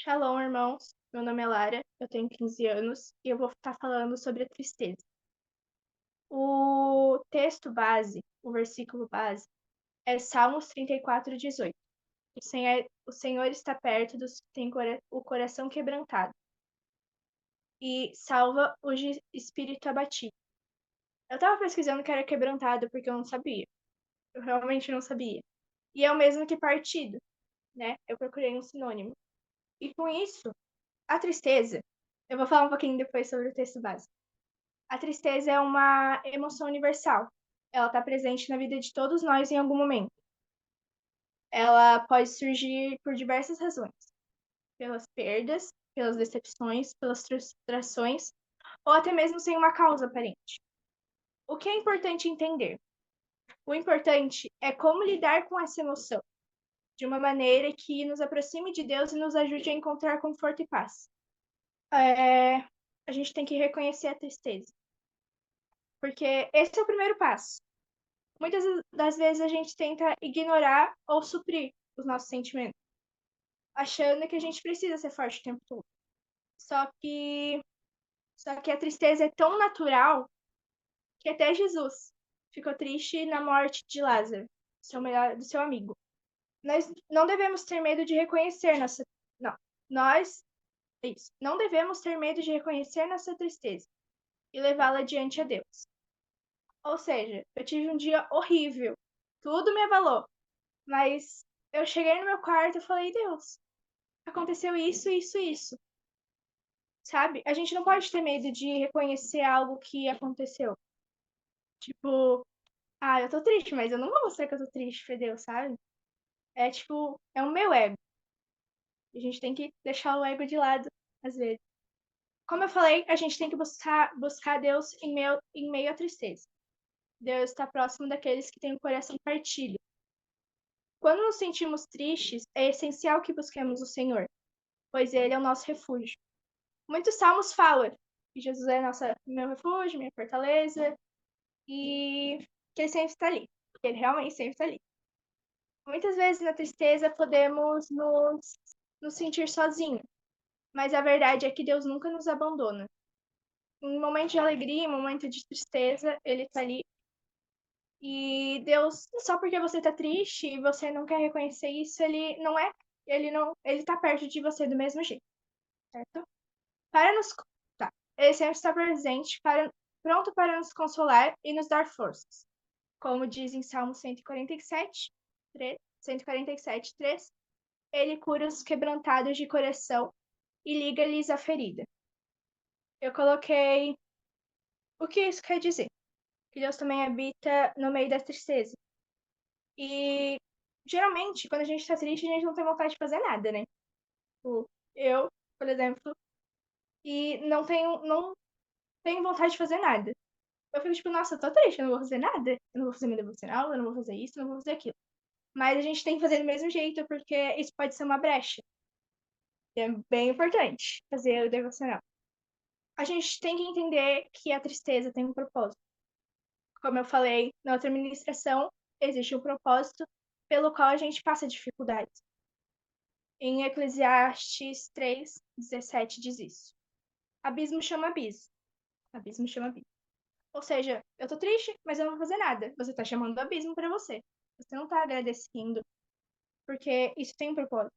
Shalom, irmãos. Meu nome é Lara, eu tenho 15 anos e eu vou estar falando sobre a tristeza. O texto base, o versículo base, é Salmos 34:18. O Senhor está perto dos que têm o coração quebrantado e salva o de espírito abatido. Eu estava pesquisando o que era quebrantado porque eu não sabia. Eu realmente não sabia. E é o mesmo que partido, né? Eu procurei um sinônimo. E com isso, a tristeza, eu vou falar um pouquinho depois sobre o texto base. A tristeza é uma emoção universal. Ela está presente na vida de todos nós em algum momento. Ela pode surgir por diversas razões: pelas perdas, pelas decepções, pelas frustrações, ou até mesmo sem uma causa aparente. O que é importante entender? O importante é como lidar com essa emoção, de uma maneira que nos aproxime de Deus e nos ajude a encontrar conforto e paz. A gente tem que reconhecer a tristeza, porque esse é o primeiro passo. Muitas das vezes a gente tenta ignorar ou suprir os nossos sentimentos, achando que a gente precisa ser forte o tempo todo. Só que, só que a tristeza é tão natural que até Jesus ficou triste na morte de Lázaro, do seu amigo. Nós não devemos ter medo de reconhecer nossa, não, nós, isso, não devemos ter medo de reconhecer nossa tristeza e levá-la diante a Deus. Ou seja, eu tive um dia horrível, tudo me abalou. Mas eu cheguei no meu quarto e falei, Deus, aconteceu isso, isso, isso. Sabe? A gente não pode ter medo de reconhecer algo que aconteceu. Tipo, eu tô triste, mas eu não vou mostrar que eu tô triste pra Deus, sabe? É tipo, é o meu ego. A gente tem que deixar o ego de lado, às vezes. Como eu falei, a gente tem que buscar Deus em meio à tristeza. Deus está próximo daqueles que têm o coração partido. Quando nos sentimos tristes, é essencial que busquemos o Senhor, pois Ele é o nosso refúgio. Muitos salmos falam que Jesus é meu refúgio, minha fortaleza, e que ele sempre está ali. Que ele realmente sempre está ali. Muitas vezes na tristeza podemos nos sentir sozinhos, mas a verdade é que Deus nunca nos abandona. Em momento de alegria, em momento de tristeza, ele está ali. E Deus, só porque você está triste e você não quer reconhecer isso, ele tá perto de você do mesmo jeito, certo? Para nos, tá. Ele sempre está presente, pronto para nos consolar e nos dar forças. Como diz em Salmo 147, 3, ele cura os quebrantados de coração e liga-lhes a ferida. Eu coloquei o que isso quer dizer? Que Deus também habita no meio da tristeza. E geralmente, quando a gente tá triste, a gente não tem vontade de fazer nada, né? Tipo, eu, por exemplo, e não tenho vontade de fazer nada. Eu fico tipo, nossa, eu tô triste, eu não vou fazer nada. Eu não vou fazer meu devocional, eu não vou fazer isso, eu não vou fazer aquilo. Mas a gente tem que fazer do mesmo jeito, porque isso pode ser uma brecha. E é bem importante fazer o devocional. A gente tem que entender que a tristeza tem um propósito. Como eu falei na outra ministração, existe um propósito pelo qual a gente passa dificuldades. Em Eclesiastes 3:17 diz isso. Abismo chama abismo. Abismo chama abismo. Ou seja, eu tô triste, mas eu não vou fazer nada. Você tá chamando o abismo pra você. Você não tá agradecendo, porque isso tem um propósito.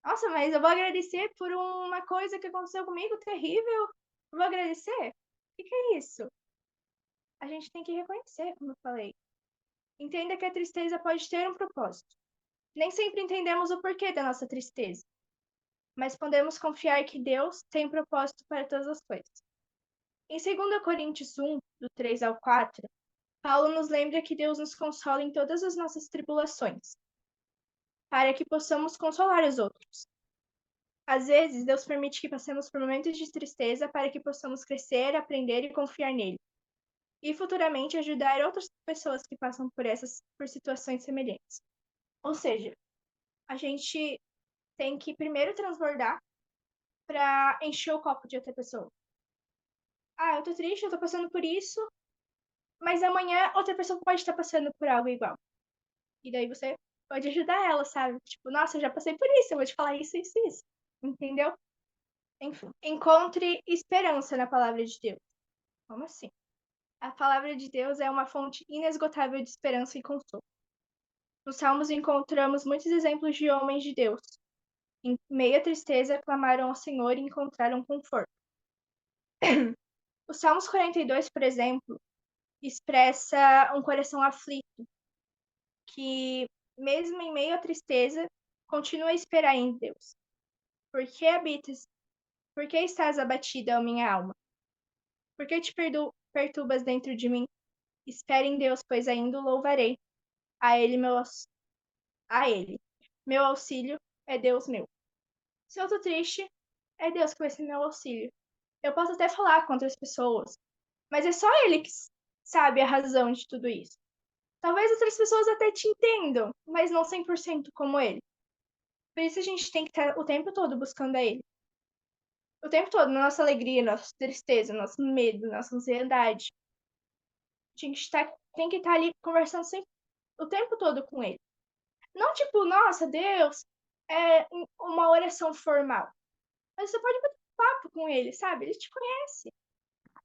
Nossa, mas eu vou agradecer por uma coisa que aconteceu comigo terrível. Eu vou agradecer? O que é isso? A gente tem que reconhecer, como eu falei. Entenda que a tristeza pode ter um propósito. Nem sempre entendemos o porquê da nossa tristeza, mas podemos confiar que Deus tem um propósito para todas as coisas. Em 2 Coríntios 1, do 3 ao 4, Paulo nos lembra que Deus nos consola em todas as nossas tribulações, para que possamos consolar os outros. Às vezes, Deus permite que passemos por momentos de tristeza para que possamos crescer, aprender e confiar nele, e futuramente ajudar outras pessoas que passam por situações semelhantes. Ou seja, a gente tem que primeiro transbordar para encher o copo de outra pessoa. Eu tô triste, eu tô passando por isso, mas amanhã outra pessoa pode estar passando por algo igual. E daí você pode ajudar ela, sabe? Tipo, nossa, eu já passei por isso, eu vou te falar isso, isso, isso. entendeu? Enfim, encontre esperança na palavra de Deus. Como assim? A palavra de Deus é uma fonte inesgotável de esperança e consolo. Nos Salmos encontramos muitos exemplos de homens de Deus. Em meia tristeza, clamaram ao Senhor e encontraram conforto. O Salmos 42, por exemplo, expressa um coração aflito, que, mesmo em meio à tristeza, continua a esperar em Deus. Por que habitas? Por que estás abatida, ó minha alma? Por que te perturbas dentro de mim? Espere em Deus, pois ainda o louvarei. A ele, a ele. Meu auxílio é Deus meu. Se eu tô triste, é Deus que vai ser meu auxílio. Eu posso até falar com outras pessoas, mas é só ele que sabe a razão de tudo isso. Talvez outras pessoas até te entendam, mas não 100% como ele. Por isso a gente tem que estar o tempo todo buscando a ele. O tempo todo, na nossa alegria, nossa tristeza, nosso medo, nossa ansiedade. Tem que estar ali conversando sempre, o tempo todo com ele. Não tipo, nossa, Deus, é uma oração formal. Mas você pode bater um papo com ele, sabe? Ele te conhece.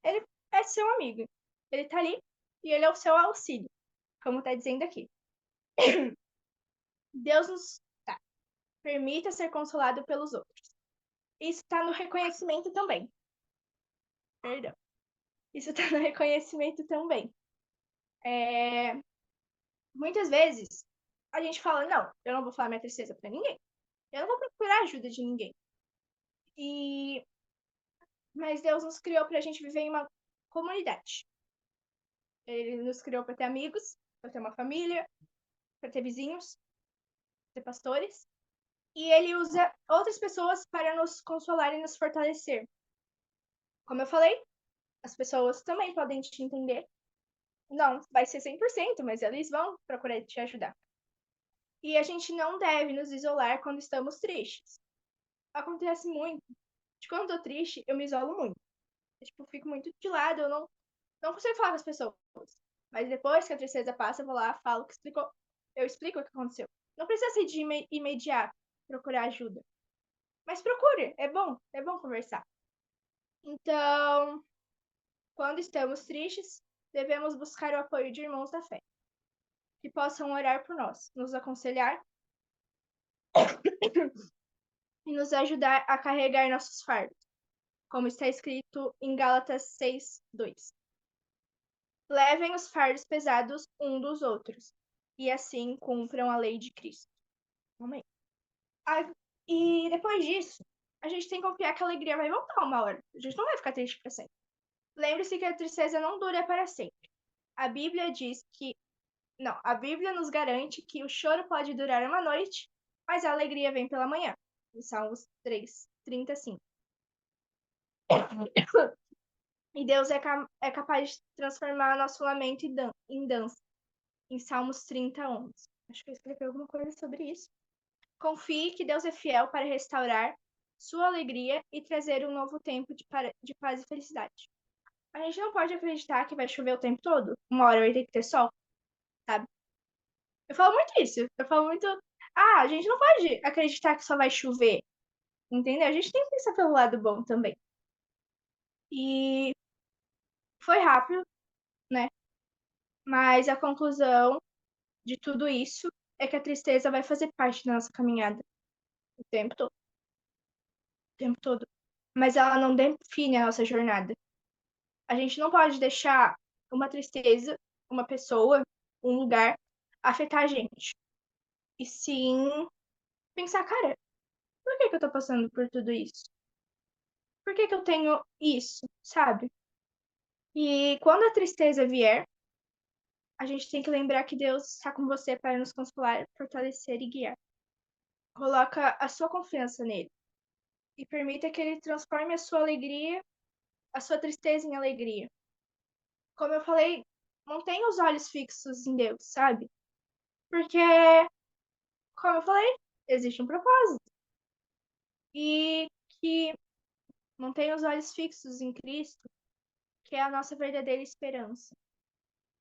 Ele é seu amigo. Ele tá ali e ele é o seu auxílio, como tá dizendo aqui. Deus nos permita ser consolado pelos outros. Isso tá no reconhecimento também. Perdão. Isso tá no reconhecimento também. Muitas vezes a gente fala, não, eu não vou falar minha tristeza pra ninguém. Eu não vou procurar ajuda de ninguém. Mas Deus nos criou pra gente viver em uma comunidade. Ele nos criou pra ter amigos, pra ter uma família, pra ter vizinhos, pra ter pastores. E ele usa outras pessoas para nos consolar e nos fortalecer. Como eu falei, as pessoas também podem te entender. Não vai ser 100%, mas eles vão procurar te ajudar. E a gente não deve nos isolar quando estamos tristes. Acontece muito. De quando eu tô triste, eu me isolo muito. Eu, tipo, fico muito de lado, eu não consigo falar com as pessoas. Mas depois que a tristeza passa, eu vou lá, falo que explicou. Eu explico o que aconteceu. Não precisa ser de imediato procurar ajuda. Mas procure, é bom conversar. Então, quando estamos tristes, devemos buscar o apoio de irmãos da fé, que possam orar por nós, nos aconselhar e nos ajudar a carregar nossos fardos, como está escrito em Gálatas 6:2. Levem os fardos pesados um dos outros, e assim cumpram a lei de Cristo. Amém. E depois disso, a gente tem que confiar que a alegria vai voltar uma hora. A gente não vai ficar triste para sempre. Lembre-se que a tristeza não dura para sempre. A Bíblia diz que Não, a Bíblia nos garante que o choro pode durar uma noite, mas a alegria vem pela manhã. Em Salmos 3:35. E Deus é capaz de transformar nosso lamento em dança. Em Salmos 30:11. Acho que eu escrevi alguma coisa sobre isso. Confie que Deus é fiel para restaurar sua alegria e trazer um novo tempo de paz e felicidade. A gente não pode acreditar que vai chover o tempo todo. Uma hora vai ter que ter sol, sabe? Eu falo muito isso. Eu falo muito. Ah, a gente não pode acreditar que só vai chover. Entendeu? A gente tem que pensar pelo lado bom também. E foi rápido, né? Mas a conclusão de tudo isso é que a tristeza vai fazer parte da nossa caminhada o tempo todo. O tempo todo. Mas ela não define a nossa jornada. A gente não pode deixar uma tristeza, uma pessoa, um lugar afetar a gente. E sim pensar, cara, por que eu tô passando por tudo isso? Por que eu tenho isso, sabe? E quando a tristeza vier, a gente tem que lembrar que Deus está com você para nos consolar, fortalecer e guiar. Coloca a sua confiança nele e permita que ele transforme a sua alegria, a sua tristeza em alegria. Como eu falei, mantenha os olhos fixos em Deus, sabe? Porque, como eu falei, existe um propósito. E que mantenha os olhos fixos em Cristo, que é a nossa verdadeira esperança.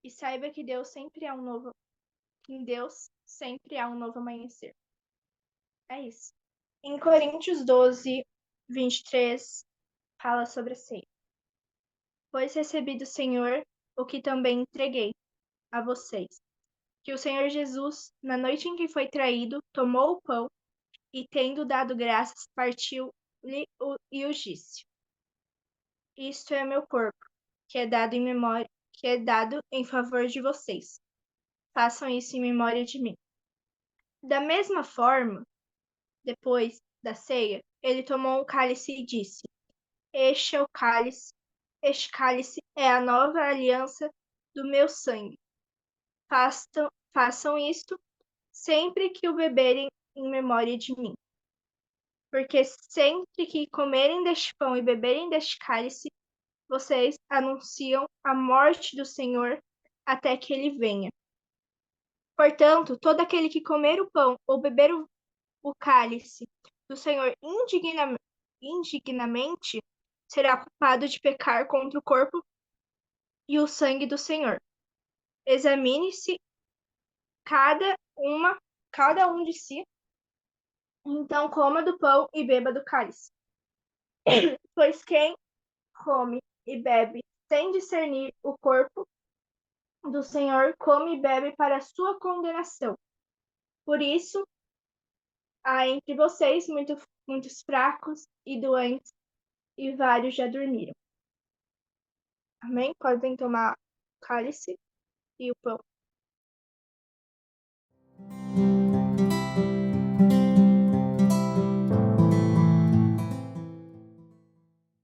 E saiba que em Deus sempre há um novo amanhecer. É isso. Em Coríntios 12, 23, fala sobre a ceia. Pois recebi do Senhor o que também entreguei a vocês, que o Senhor Jesus, na noite em que foi traído, tomou o pão e, tendo dado graças, partiu-lhe e os disse: Isto é meu corpo, que é dado em memória, que é dado em favor de vocês. Façam isso em memória de mim. Da mesma forma, depois da ceia, ele tomou um cálice e disse: Este é o cálice, este cálice é a nova aliança do meu sangue. Façam isto sempre que o beberem em memória de mim. Porque sempre que comerem deste pão e beberem deste cálice, vocês anunciam a morte do Senhor até que ele venha. Portanto, todo aquele que comer o pão ou beber o cálice do Senhor indignamente será culpado de pecar contra o corpo e o sangue do Senhor. Examine-se cada um de si, então coma do pão e beba do cálice. Pois quem come e bebe sem discernir o corpo do Senhor, come e bebe para a sua condenação. Por isso, há entre vocês muitos fracos e doentes, e vários já dormiram. Amém? Podem tomar o cálice e o pão.